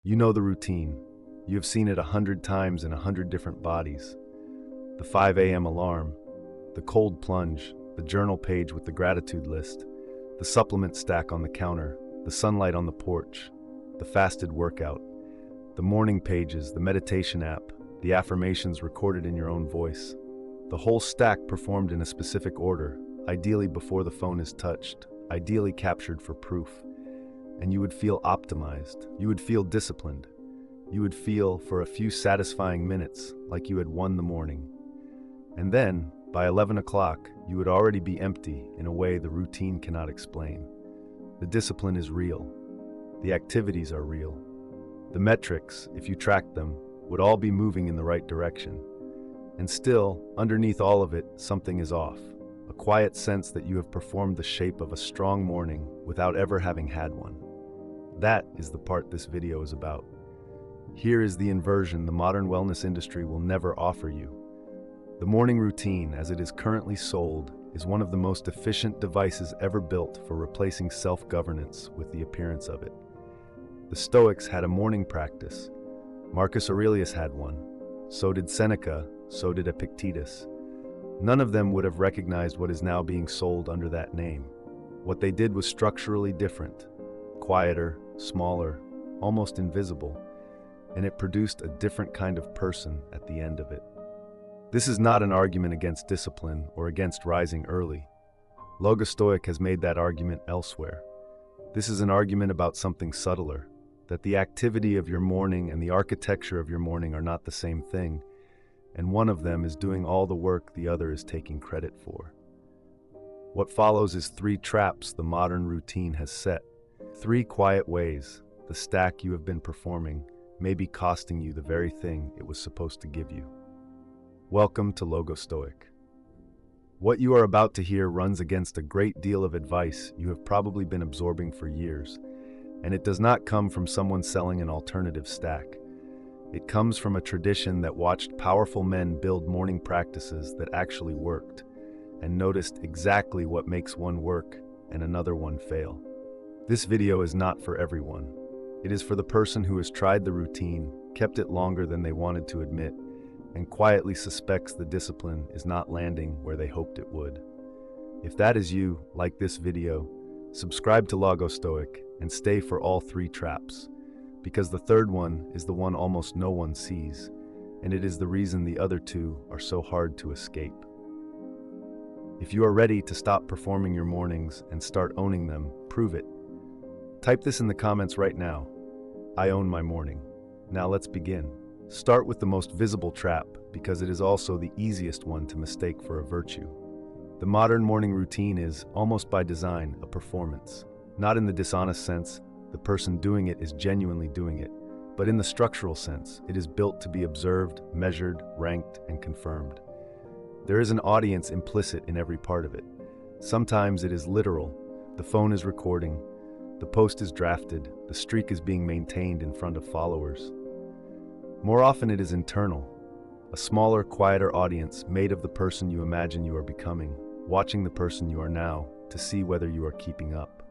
You know the routine. You have seen it 100 times in 100 different bodies. The 5 a.m. alarm, the cold plunge, the journal page with the gratitude list, the supplement stack on the counter, the sunlight on the porch, the fasted workout, the morning pages, the meditation app, the affirmations recorded in your own voice. The whole stack performed in a specific order, ideally before the phone is touched, ideally captured for proof. And you would feel optimized. You would feel disciplined. You would feel, for a few satisfying minutes, like you had won the morning. And then, by 11 o'clock, you would already be empty in a way the routine cannot explain. The discipline is real. The activities are real. The metrics, if you tracked them, would all be moving in the right direction. And still, underneath all of it, something is off. A quiet sense that you have performed the shape of a strong morning without ever having had one. That is the part this video is about. Here is the inversion the modern wellness industry will never offer you. The morning routine, as it is currently sold, is one of the most efficient devices ever built for replacing self-governance with the appearance of it. The Stoics had a morning practice. Marcus Aurelius had one. So did Seneca, so did Epictetus. None of them would have recognized what is now being sold under that name. What they did was structurally different, quieter, smaller, almost invisible, and it produced a different kind of person at the end of it. This is not an argument against discipline or against rising early. Logostoic has made that argument elsewhere. This is an argument about something subtler, that the activity of your morning and the architecture of your morning are not the same thing, and one of them is doing all the work the other is taking credit for. What follows is 3 traps the modern routine has set. 3 quiet ways the stack you have been performing may be costing you the very thing it was supposed to give you. Welcome to Logostoic. What you are about to hear runs against a great deal of advice you have probably been absorbing for years, and it does not come from someone selling an alternative stack. It comes from a tradition that watched powerful men build morning practices that actually worked, and noticed exactly what makes one work and another one fail. This video is not for everyone. It is for the person who has tried the routine, kept it longer than they wanted to admit, and quietly suspects the discipline is not landing where they hoped it would. If that is you, like this video, subscribe to Logostoic and stay for all 3 traps, because the third one is the one almost no one sees, and it is the reason the other 2 are so hard to escape. If you are ready to stop performing your mornings and start owning them, prove it. Type this in the comments right now. I own my morning. Now let's begin. Start with the most visible trap, because it is also the easiest one to mistake for a virtue. The modern morning routine is, almost by design, a performance. Not in the dishonest sense, the person doing it is genuinely doing it, but in the structural sense, it is built to be observed, measured, ranked, and confirmed. There is an audience implicit in every part of it. Sometimes it is literal. The phone is recording, the post is drafted, the streak is being maintained in front of followers. More often it is internal, a smaller, quieter audience made of the person you imagine you are becoming, watching the person you are now to see whether you are keeping up.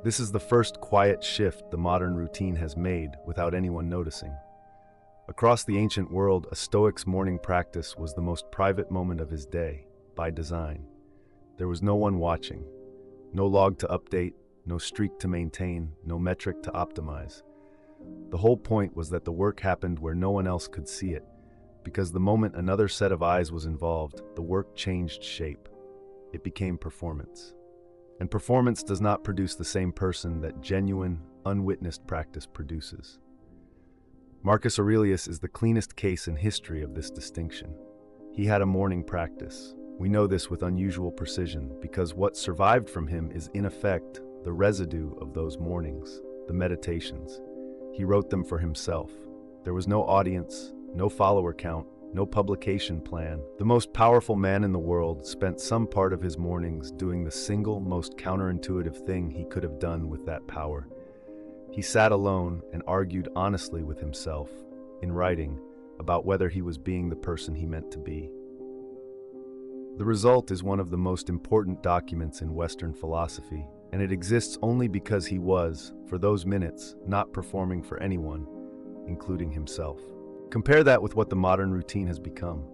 This is the first quiet shift the modern routine has made without anyone noticing. Across the ancient world, a Stoic's morning practice was the most private moment of his day, by design. There was no one watching, no log to update, no streak to maintain, no metric to optimize. The whole point was that the work happened where no one else could see it, because the moment another set of eyes was involved, the work changed shape. It became performance. And performance does not produce the same person that genuine, unwitnessed practice produces. Marcus Aurelius is the cleanest case in history of this distinction. He had a morning practice. We know this with unusual precision, because what survived from him is, in effect, the residue of those mornings, the meditations. He wrote them for himself. There was no audience, no follower count, no publication plan. The most powerful man in the world spent some part of his mornings doing the single most counterintuitive thing he could have done with that power. He sat alone and argued honestly with himself, in writing, about whether he was being the person he meant to be. The result is one of the most important documents in Western philosophy, and it exists only because he was, for those minutes, not performing for anyone, including himself. Compare that with what the modern routine has become.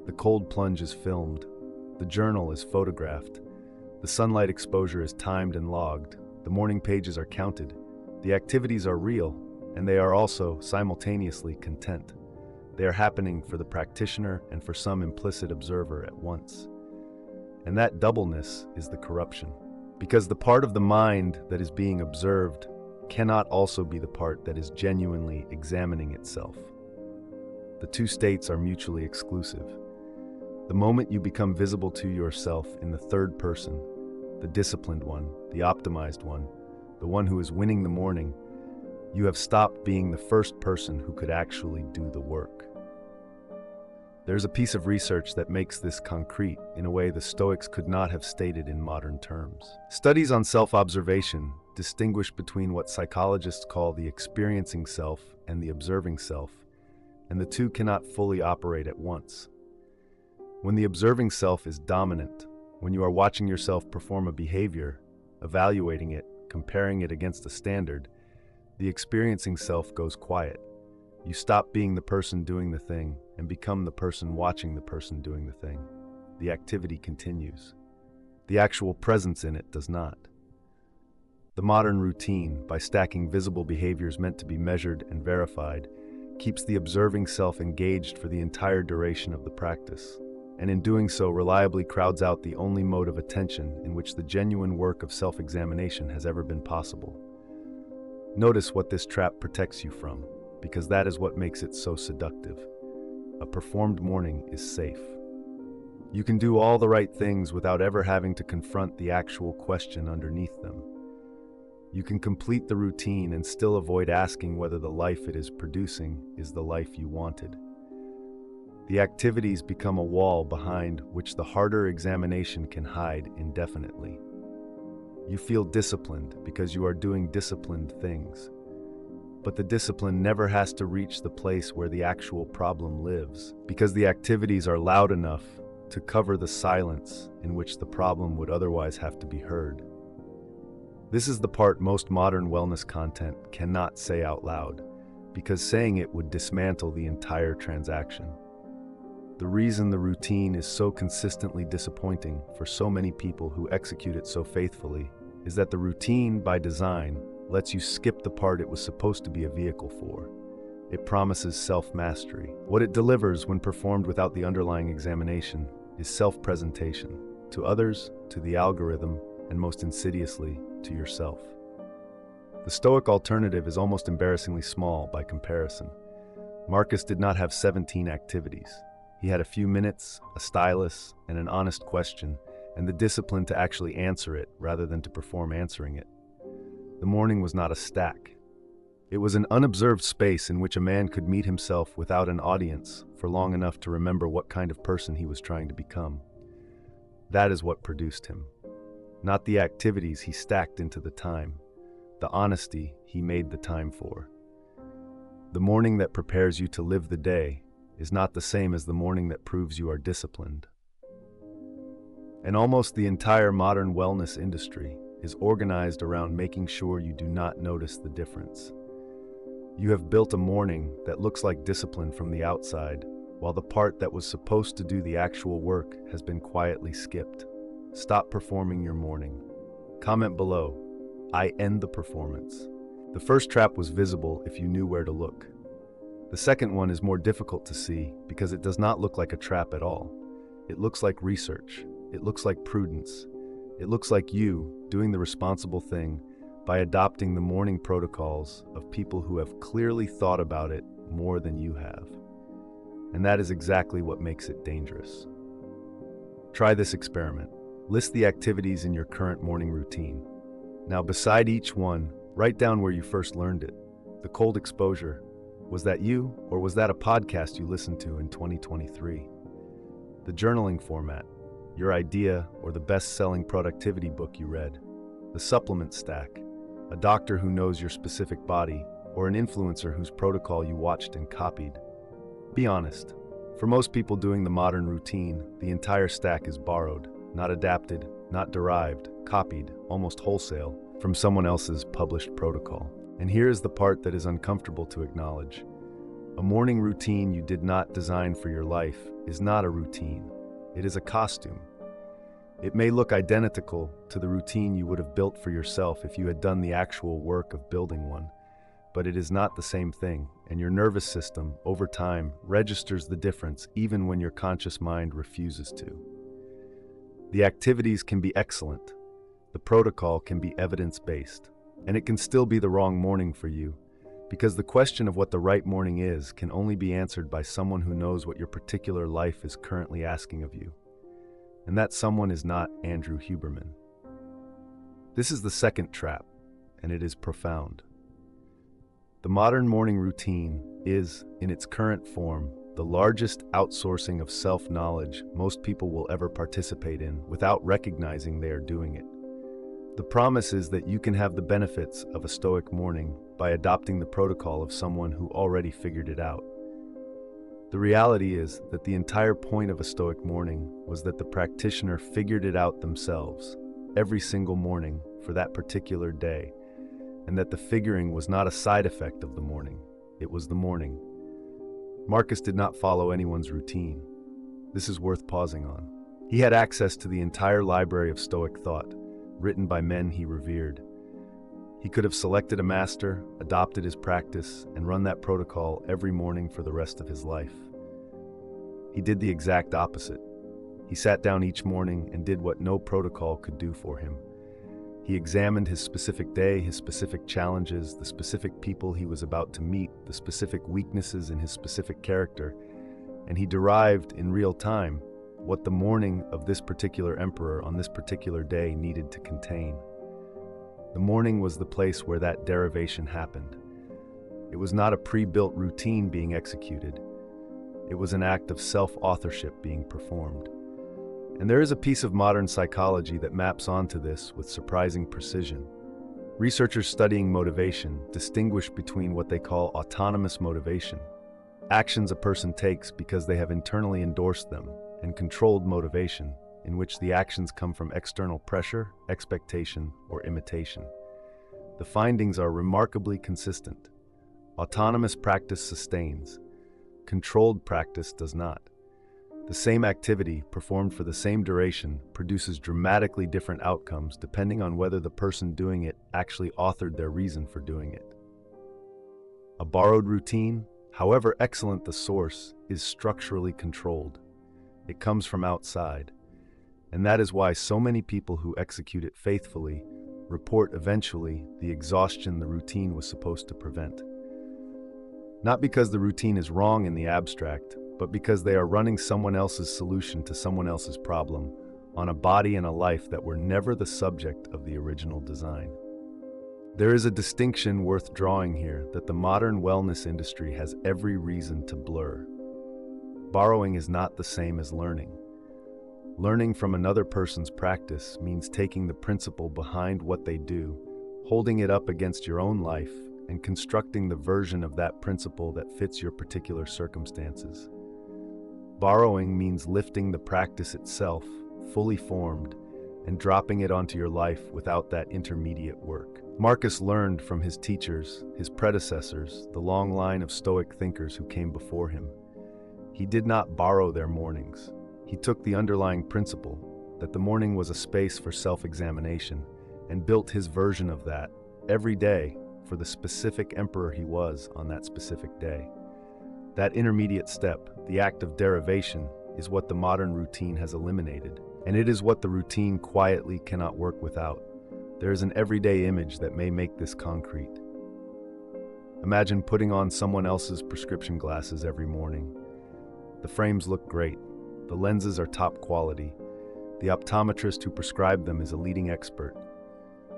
The cold plunge is filmed, the journal is photographed, the sunlight exposure is timed and logged, the morning pages are counted, the activities are real, and they are also, simultaneously, content. They are happening for the practitioner and for some implicit observer at once. And that doubleness is the corruption, because the part of the mind that is being observed cannot also be the part that is genuinely examining itself. The two states are mutually exclusive. The moment you become visible to yourself in the third person, the disciplined one, the optimized one, the one who is winning the morning, you have stopped being the first person who could actually do the work. There's a piece of research that makes this concrete in a way the Stoics could not have stated in modern terms. Studies on self-observation distinguish between what psychologists call the experiencing self and the observing self, and the two cannot fully operate at once. When the observing self is dominant, when you are watching yourself perform a behavior, evaluating it, comparing it against a standard, the experiencing self goes quiet. You stop being the person doing the thing and become the person watching the person doing the thing. The activity continues. The actual presence in it does not. The modern routine, by stacking visible behaviors meant to be measured and verified, keeps the observing self engaged for the entire duration of the practice, and in doing so reliably crowds out the only mode of attention in which the genuine work of self-examination has ever been possible. Notice what this trap protects you from, because that is what makes it so seductive. A performed morning is safe. You can do all the right things without ever having to confront the actual question underneath them. You can complete the routine and still avoid asking whether the life it is producing is the life you wanted. The activities become a wall behind which the harder examination can hide indefinitely. You feel disciplined because you are doing disciplined things. But the discipline never has to reach the place where the actual problem lives, because the activities are loud enough to cover the silence in which the problem would otherwise have to be heard. This is the part most modern wellness content cannot say out loud, because saying it would dismantle the entire transaction. The reason the routine is so consistently disappointing for so many people who execute it so faithfully is that the routine, by design, lets you skip the part it was supposed to be a vehicle for. It promises self-mastery. What it delivers when performed without the underlying examination is self-presentation, to others, to the algorithm, and most insidiously, to yourself. The Stoic alternative is almost embarrassingly small by comparison. Marcus did not have 17 activities. He had a few minutes, a stylus, and an honest question, and the discipline to actually answer it rather than to perform answering it. The morning was not a stack. It was an unobserved space in which a man could meet himself without an audience for long enough to remember what kind of person he was trying to become. That is what produced him. Not the activities he stacked into the time, the honesty he made the time for. The morning that prepares you to live the day is not the same as the morning that proves you are disciplined. And almost the entire modern wellness industry is organized around making sure you do not notice the difference. You have built a morning that looks like discipline from the outside, while the part that was supposed to do the actual work has been quietly skipped. Stop performing your morning. Comment below, I end the performance. The first trap was visible if you knew where to look. The second one is more difficult to see because it does not look like a trap at all. It looks like research. It looks like prudence. It looks like you doing the responsible thing by adopting the morning protocols of people who have clearly thought about it more than you have. And that is exactly what makes it dangerous. Try this experiment. List the activities in your current morning routine. Now, beside each one, write down where you first learned it. The cold exposure. Was that you, or was that a podcast you listened to in 2023? The journaling format. Your idea or the best-selling productivity book you read. The supplement stack. A doctor who knows your specific body, or an influencer whose protocol you watched and copied. Be honest. For most people doing the modern routine, the entire stack is borrowed, not adapted, not derived, copied, almost wholesale, from someone else's published protocol. And here is the part that is uncomfortable to acknowledge. A morning routine you did not design for your life is not a routine. It is a costume. It may look identical to the routine you would have built for yourself if you had done the actual work of building one, but it is not the same thing, and your nervous system, over time, registers the difference even when your conscious mind refuses to. The activities can be excellent, the protocol can be evidence-based, and it can still be the wrong morning for you, because the question of what the right morning is can only be answered by someone who knows what your particular life is currently asking of you. And that someone is not Andrew Huberman. This is the second trap, and it is profound. The modern morning routine is, in its current form, the largest outsourcing of self-knowledge most people will ever participate in without recognizing they are doing it. The promise is that you can have the benefits of a Stoic morning by adopting the protocol of someone who already figured it out. The reality is that the entire point of a Stoic morning was that the practitioner figured it out themselves, every single morning for that particular day, and that the figuring was not a side effect of the morning, it was the morning. Marcus did not follow anyone's routine. This is worth pausing on. He had access to the entire library of Stoic thought, written by men he revered. He could have selected a master, adopted his practice, and run that protocol every morning for the rest of his life. He did the exact opposite. He sat down each morning and did what no protocol could do for him. He examined his specific day, his specific challenges, the specific people he was about to meet, the specific weaknesses in his specific character, and he derived in real time what the morning of this particular emperor on this particular day needed to contain. The morning was the place where that derivation happened. It was not a pre-built routine being executed. It was an act of self-authorship being performed. And there is a piece of modern psychology that maps onto this with surprising precision. Researchers studying motivation distinguish between what they call autonomous motivation, actions a person takes because they have internally endorsed them, and controlled motivation, in which the actions come from external pressure, expectation, or imitation. The findings are remarkably consistent. Autonomous practice sustains. Controlled practice does not. The same activity, performed for the same duration, produces dramatically different outcomes depending on whether the person doing it actually authored their reason for doing it. A borrowed routine, however excellent the source, is structurally controlled. It comes from outside. And that is why so many people who execute it faithfully report eventually the exhaustion the routine was supposed to prevent. Not because the routine is wrong in the abstract, but because they are running someone else's solution to someone else's problem on a body and a life that were never the subject of the original design. There is a distinction worth drawing here that the modern wellness industry has every reason to blur. Borrowing is not the same as learning. Learning from another person's practice means taking the principle behind what they do, holding it up against your own life, and constructing the version of that principle that fits your particular circumstances. Borrowing means lifting the practice itself, fully formed, and dropping it onto your life without that intermediate work. Marcus learned from his teachers, his predecessors, the long line of Stoic thinkers who came before him. He did not borrow their mornings. He took the underlying principle that the morning was a space for self-examination and built his version of that every day for the specific emperor he was on that specific day. That intermediate step, the act of derivation, is what the modern routine has eliminated, and it is what the routine quietly cannot work without. There is an everyday image that may make this concrete. Imagine putting on someone else's prescription glasses every morning. The frames look great. The lenses are top quality. The optometrist who prescribed them is a leading expert.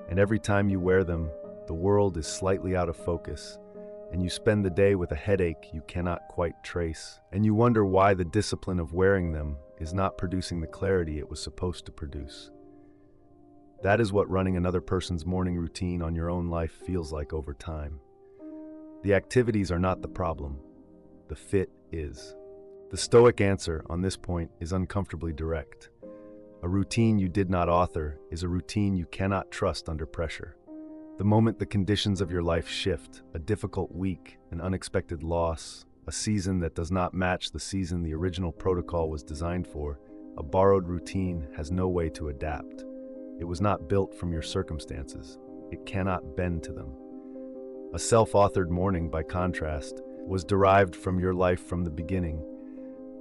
And every time you wear them, the world is slightly out of focus, and you spend the day with a headache you cannot quite trace, and you wonder why the discipline of wearing them is not producing the clarity it was supposed to produce. That is what running another person's morning routine on your own life feels like over time. The activities are not the problem. The fit is. The Stoic answer on this point is uncomfortably direct. A routine you did not author is a routine you cannot trust under pressure. The moment the conditions of your life shift, a difficult week, an unexpected loss, a season that does not match the season the original protocol was designed for, a borrowed routine has no way to adapt. It was not built from your circumstances. It cannot bend to them. A self-authored morning, by contrast, was derived from your life from the beginning,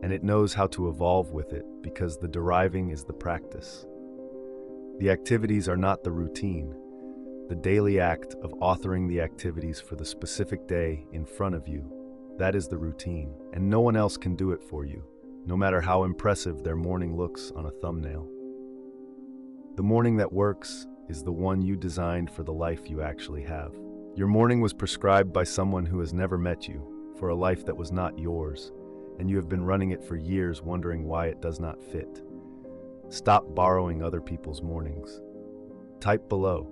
and it knows how to evolve with it because the deriving is the practice. The activities are not the routine. The daily act of authoring the activities for the specific day in front of you, that is the routine, and no one else can do it for you, no matter how impressive their morning looks on a thumbnail. The morning that works is the one you designed for the life you actually have. Your morning was prescribed by someone who has never met you, for a life that was not yours, and you have been running it for years wondering why it does not fit. Stop borrowing other people's mornings. Type below,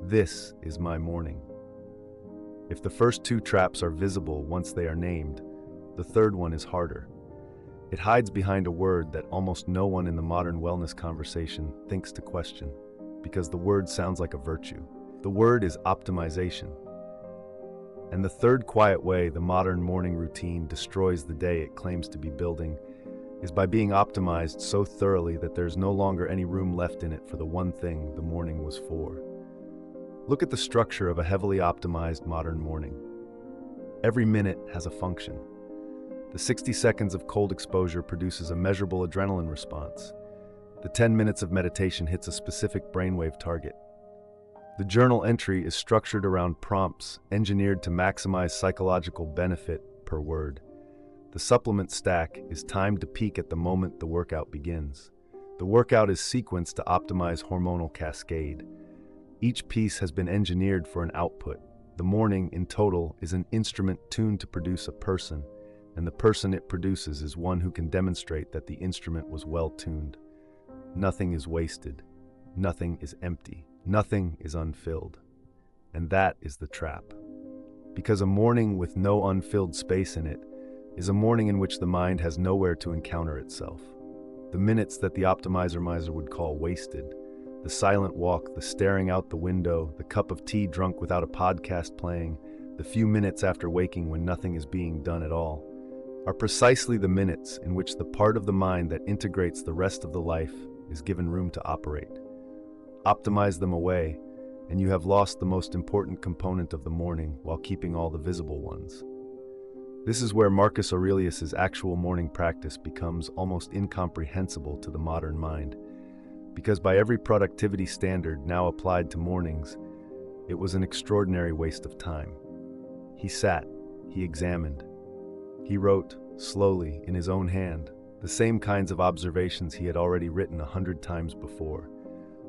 "This is my morning." If the first two traps are visible once they are named, the third one is harder. It hides behind a word that almost no one in the modern wellness conversation thinks to question, because the word sounds like a virtue. The word is optimization. And the third quiet way the modern morning routine destroys the day it claims to be building is by being optimized so thoroughly that there's no longer any room left in it for the one thing the morning was for. Look at the structure of a heavily optimized modern morning. Every minute has a function. The 60 seconds of cold exposure produces a measurable adrenaline response. The 10 minutes of meditation hits a specific brainwave target. The journal entry is structured around prompts engineered to maximize psychological benefit per word. The supplement stack is timed to peak at the moment the workout begins. The workout is sequenced to optimize hormonal cascade. Each piece has been engineered for an output. The morning, in total, is an instrument tuned to produce a person, and the person it produces is one who can demonstrate that the instrument was well tuned. Nothing is wasted. Nothing is empty. Nothing is unfilled. And that is the trap. Because a morning with no unfilled space in it is a morning in which the mind has nowhere to encounter itself. The minutes that the optimizer miser would call wasted, the silent walk, the staring out the window, the cup of tea drunk without a podcast playing, the few minutes after waking when nothing is being done at all, are precisely the minutes in which the part of the mind that integrates the rest of the life is given room to operate. Optimize them away, and you have lost the most important component of the morning while keeping all the visible ones. This is where Marcus Aurelius's actual morning practice becomes almost incomprehensible to the modern mind, because by every productivity standard now applied to mornings, it was an extraordinary waste of time. He sat, he examined, he wrote, slowly, in his own hand, the same kinds of observations he had already written 100 times before.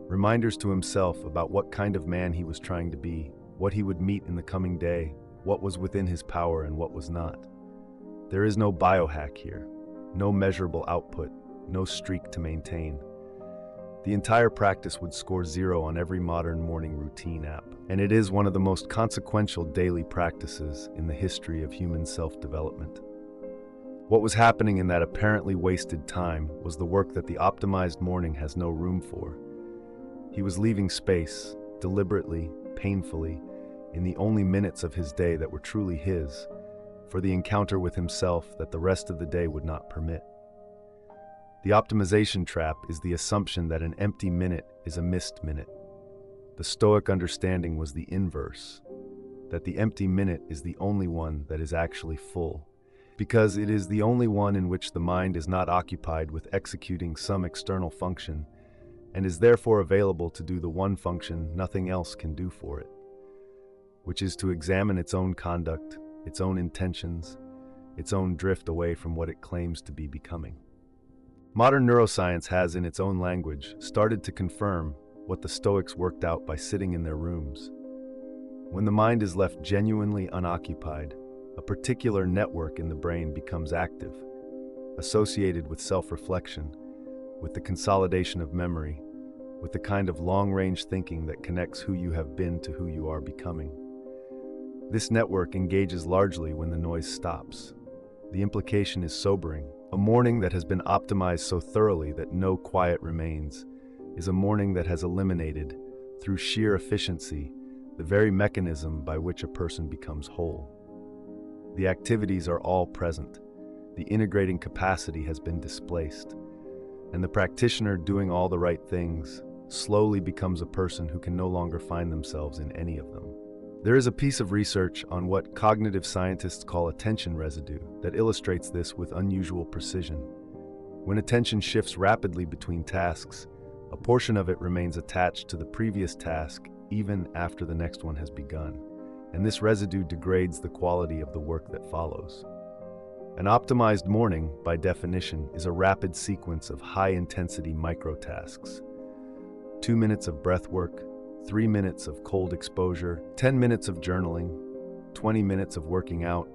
Reminders to himself about what kind of man he was trying to be, what he would meet in the coming day, what was within his power and what was not. There is no biohack here, no measurable output, no streak to maintain. The entire practice would score 0 on every modern morning routine app, and it is one of the most consequential daily practices in the history of human self-development. What was happening in that apparently wasted time was the work that the optimized morning has no room for. He was leaving space, deliberately, painfully, in the only minutes of his day that were truly his, for the encounter with himself that the rest of the day would not permit. The optimization trap is the assumption that an empty minute is a missed minute. The Stoic understanding was the inverse, that the empty minute is the only one that is actually full, because it is the only one in which the mind is not occupied with executing some external function, and is therefore available to do the one function nothing else can do for it, which is to examine its own conduct, its own intentions, its own drift away from what it claims to be becoming. Modern neuroscience has, in its own language, started to confirm what the Stoics worked out by sitting in their rooms. When the mind is left genuinely unoccupied, a particular network in the brain becomes active, associated with self-reflection, with the consolidation of memory, with the kind of long-range thinking that connects who you have been to who you are becoming. This network engages largely when the noise stops. The implication is sobering. A morning that has been optimized so thoroughly that no quiet remains is a morning that has eliminated, through sheer efficiency, the very mechanism by which a person becomes whole. The activities are all present, the integrating capacity has been displaced, and the practitioner doing all the right things slowly becomes a person who can no longer find themselves in any of them. There is a piece of research on what cognitive scientists call attention residue that illustrates this with unusual precision. When attention shifts rapidly between tasks, a portion of it remains attached to the previous task even after the next one has begun, and this residue degrades the quality of the work that follows. An optimized morning, by definition, is a rapid sequence of high-intensity microtasks. 2 minutes of breath work, 3 minutes of cold exposure, 10 minutes of journaling, 20 minutes of working out,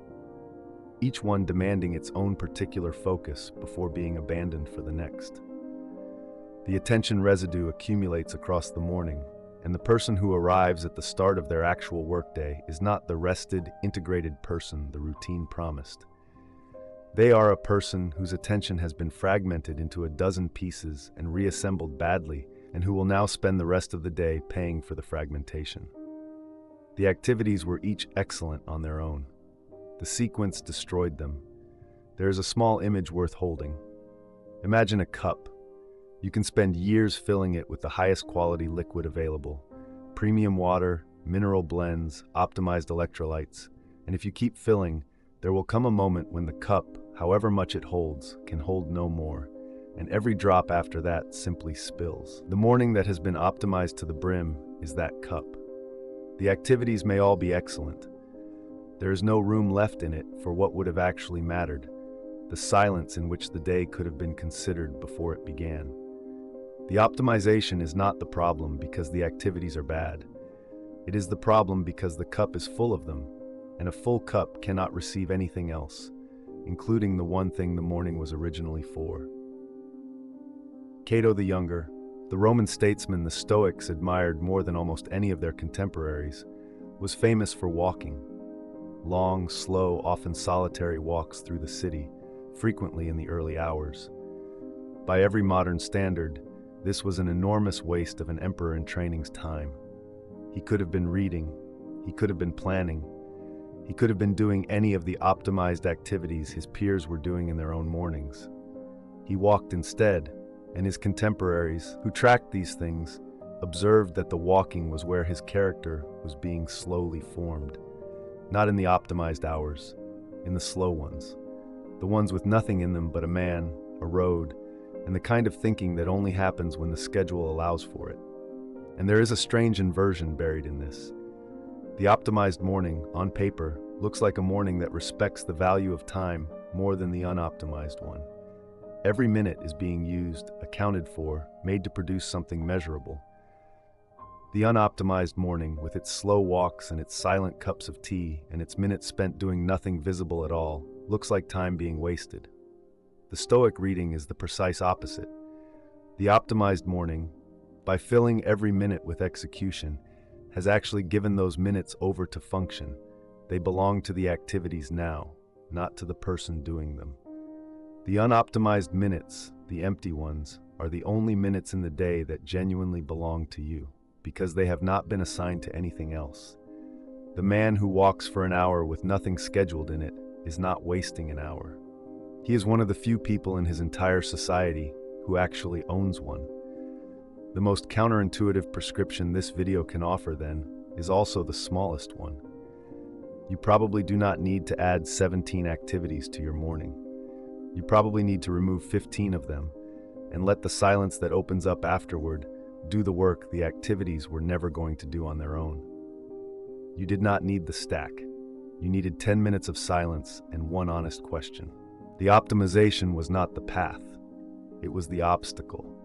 each one demanding its own particular focus before being abandoned for the next. The attention residue accumulates across the morning, and the person who arrives at the start of their actual workday is not the rested, integrated person the routine promised. They are a person whose attention has been fragmented into a dozen pieces and reassembled badly, and who will now spend the rest of the day paying for the fragmentation. The activities were each excellent on their own. The sequence destroyed them. There is a small image worth holding. Imagine a cup. You can spend years filling it with the highest quality liquid available, premium water, mineral blends, optimized electrolytes, and if you keep filling, there will come a moment when the cup, however much it holds, can hold no more, and every drop after that simply spills. The morning that has been optimized to the brim is that cup. The activities may all be excellent. There is no room left in it for what would have actually mattered, the silence in which the day could have been considered before it began. The optimization is not the problem because the activities are bad. It is the problem because the cup is full of them, and a full cup cannot receive anything else, including the one thing the morning was originally for. Cato the Younger, the Roman statesman the Stoics admired more than almost any of their contemporaries, was famous for walking. Long, slow, often solitary walks through the city, frequently in the early hours. By every modern standard, this was an enormous waste of an emperor in training's time. He could have been reading, he could have been planning, he could have been doing any of the optimized activities his peers were doing in their own mornings. He walked instead, and his contemporaries, who tracked these things, observed that the walking was where his character was being slowly formed. Not in the optimized hours, in the slow ones. The ones with nothing in them but a man, a road, and the kind of thinking that only happens when the schedule allows for it. And there is a strange inversion buried in this. The optimized morning, on paper, looks like a morning that respects the value of time more than the unoptimized one. Every minute is being used, accounted for, made to produce something measurable. The unoptimized morning, with its slow walks and its silent cups of tea and its minutes spent doing nothing visible at all, looks like time being wasted. The Stoic reading is the precise opposite. The optimized morning, by filling every minute with execution, has actually given those minutes over to function. They belong to the activities now, not to the person doing them. The unoptimized minutes, the empty ones, are the only minutes in the day that genuinely belong to you, because they have not been assigned to anything else. The man who walks for an hour with nothing scheduled in it is not wasting an hour. He is one of the few people in his entire society who actually owns one. The most counterintuitive prescription this video can offer, then, is also the smallest one. You probably do not need to add 17 activities to your morning. You probably need to remove 15 of them and let the silence that opens up afterward do the work the activities were never going to do on their own. You did not need the stack. You needed 10 minutes of silence and one honest question. The optimization was not the path. It was the obstacle.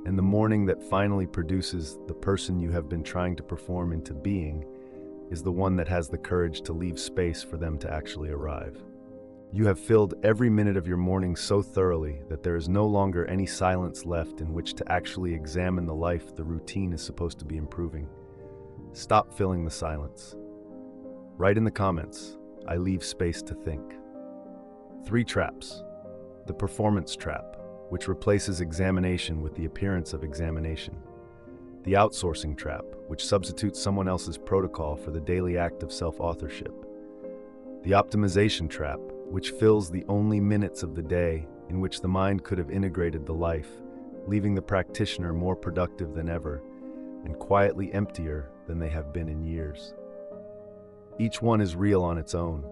And the morning that finally produces the person you have been trying to perform into being is the one that has the courage to leave space for them to actually arrive. You have filled every minute of your morning so thoroughly that there is no longer any silence left in which to actually examine the life the routine is supposed to be improving. Stop filling the silence. Write in the comments, "I leave space to think." 3 traps. The performance trap, which replaces examination with the appearance of examination. The outsourcing trap, which substitutes someone else's protocol for the daily act of self-authorship. The optimization trap, which fills the only minutes of the day in which the mind could have integrated the life, leaving the practitioner more productive than ever and quietly emptier than they have been in years. Each one is real on its own.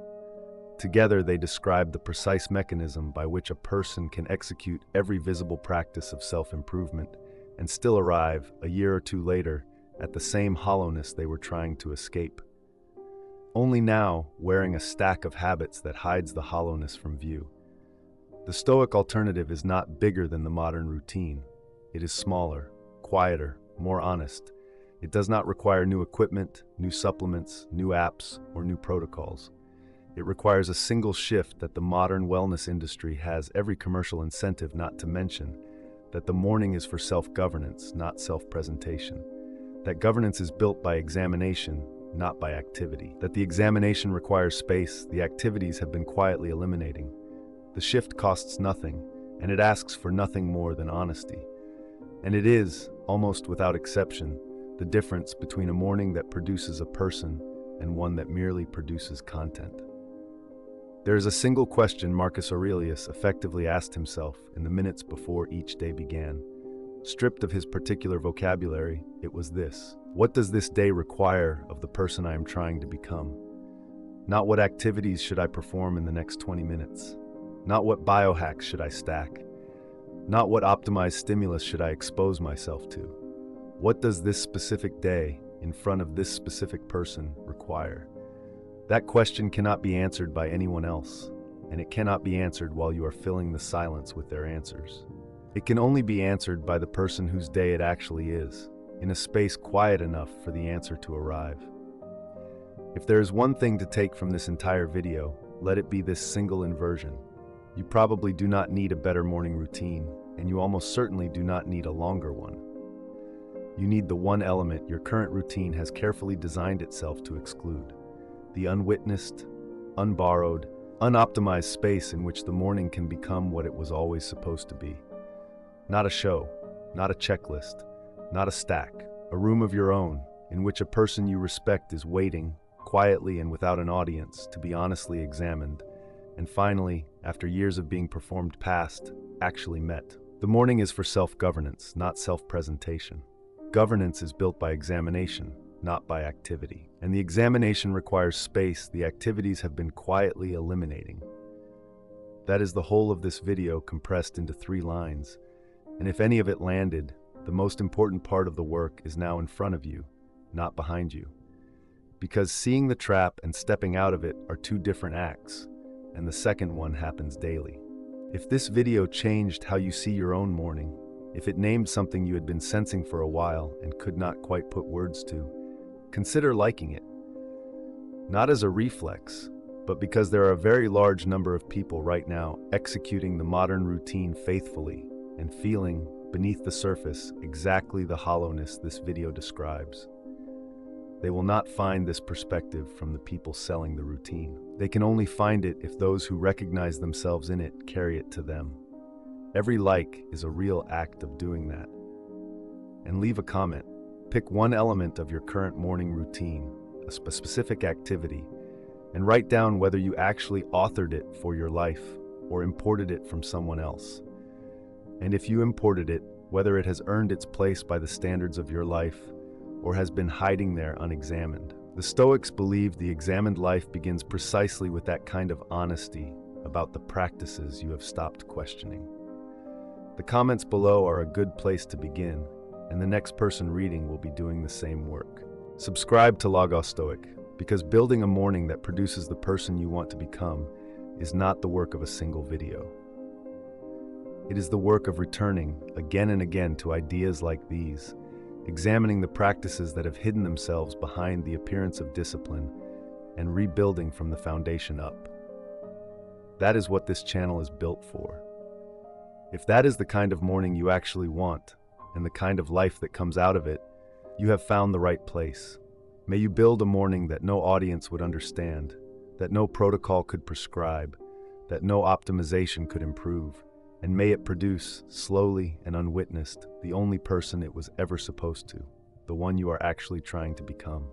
Together, they describe the precise mechanism by which a person can execute every visible practice of self-improvement and still arrive, a year or two later, at the same hollowness they were trying to escape. Only now, wearing a stack of habits that hides the hollowness from view. The Stoic alternative is not bigger than the modern routine. It is smaller, quieter, more honest. It does not require new equipment, new supplements, new apps, or new protocols. It requires a single shift that the modern wellness industry has every commercial incentive not to mention, that the morning is for self-governance, not self-presentation. That governance is built by examination, not by activity. That the examination requires space, the activities have been quietly eliminating. The shift costs nothing, and it asks for nothing more than honesty. And it is, almost without exception, the difference between a morning that produces a person and one that merely produces content. There is a single question Marcus Aurelius effectively asked himself in the minutes before each day began. Stripped of his particular vocabulary, it was this: what does this day require of the person I am trying to become? Not what activities should I perform in the next 20 minutes. Not what biohacks should I stack. Not what optimized stimulus should I expose myself to. What does this specific day, in front of this specific person, require? That question cannot be answered by anyone else, and it cannot be answered while you are filling the silence with their answers. It can only be answered by the person whose day it actually is, in a space quiet enough for the answer to arrive. If there is one thing to take from this entire video, let it be this single inversion. You probably do not need a better morning routine, and you almost certainly do not need a longer one. You need the one element your current routine has carefully designed itself to exclude: the unwitnessed, unborrowed, unoptimized space in which the morning can become what it was always supposed to be. Not a show, not a checklist, not a stack, a room of your own in which a person you respect is waiting, quietly and without an audience, to be honestly examined, and finally, after years of being performed past, actually met. The morning is for self-governance, not self-presentation. Governance is built by examination, not by activity. And the examination requires space the activities have been quietly eliminating. That is the whole of this video compressed into 3 lines. And if any of it landed, the most important part of the work is now in front of you, not behind you. Because seeing the trap and stepping out of it are 2 different acts, and the second one happens daily. If this video changed how you see your own morning, if it named something you had been sensing for a while and could not quite put words to, consider liking it. Not as a reflex, but because there are a very large number of people right now executing the modern routine faithfully and feeling, beneath the surface, exactly the hollowness this video describes. They will not find this perspective from the people selling the routine. They can only find it if those who recognize themselves in it carry it to them. Every like is a real act of doing that. And leave a comment. Pick one element of your current morning routine, a specific activity, and write down whether you actually authored it for your life or imported it from someone else. And if you imported it, whether it has earned its place by the standards of your life or has been hiding there unexamined. The Stoics believed the examined life begins precisely with that kind of honesty about the practices you have stopped questioning. The comments below are a good place to begin, and the next person reading will be doing the same work. Subscribe to Logostoic, because building a morning that produces the person you want to become is not the work of a single video. It is the work of returning again and again to ideas like these, examining the practices that have hidden themselves behind the appearance of discipline, and rebuilding from the foundation up. That is what this channel is built for. If that is the kind of morning you actually want, and the kind of life that comes out of it, you have found the right place. May you build a morning that no audience would understand, that no protocol could prescribe, that no optimization could improve, and may it produce, slowly and unwitnessed, the only person it was ever supposed to, the one you are actually trying to become.